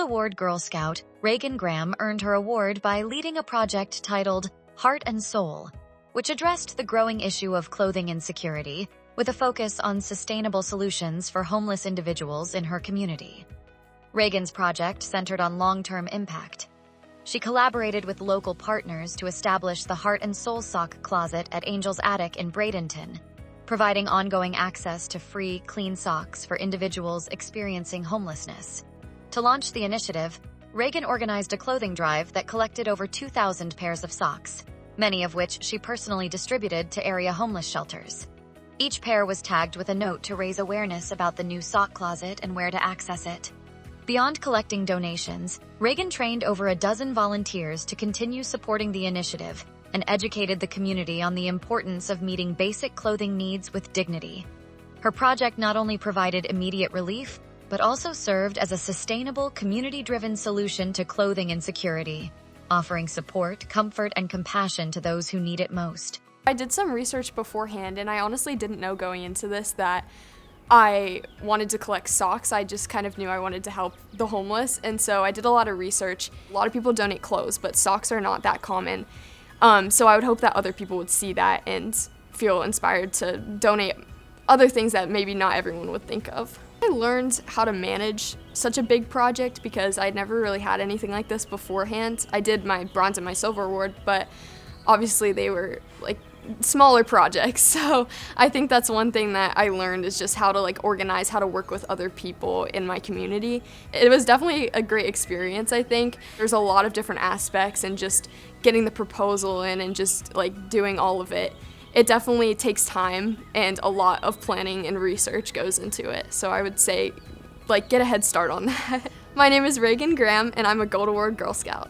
Award Girl Scout, Reagan Graham earned her award by leading a project titled Heart and Soul, which addressed the growing issue of clothing insecurity with a focus on sustainable solutions for homeless individuals in her community. Reagan's project centered on long-term impact. She collaborated with local partners to establish the Heart and Soul Sock Closet at Angel's Attic in Bradenton, providing ongoing access to free, clean socks for individuals experiencing homelessness. To launch the initiative, Reagan organized a clothing drive that collected over 2,000 pairs of socks, many of which she personally distributed to area homeless shelters. Each pair was tagged with a note to raise awareness about the new sock closet and where to access it. Beyond collecting donations, Reagan trained over a dozen volunteers to continue supporting the initiative and educated the community on the importance of meeting basic clothing needs with dignity. Her project not only provided immediate relief, but also served as a sustainable, community-driven solution to clothing insecurity, offering support, comfort, and compassion to those who need it most. I did some research beforehand, and I honestly didn't know going into this that I wanted to collect socks. I just kind of knew I wanted to help the homeless, and so I did a lot of research. A lot of people donate clothes, but socks are not that common. So I would hope that other people would see that and feel inspired to donate other things that maybe not everyone would think of. I learned how to manage such a big project because I'd never really had anything like this beforehand. I did my bronze and my silver award, but obviously they were like smaller projects. So I think that's one thing that I learned is just how to organize, how to work with other people in my community. It was definitely a great experience, I think. There's a lot of different aspects, and just getting the proposal in and just doing all of it. It definitely takes time, and a lot of planning and research goes into it. So I would say, get a head start on that. My name is Reagan Graham, and I'm a Gold Award Girl Scout.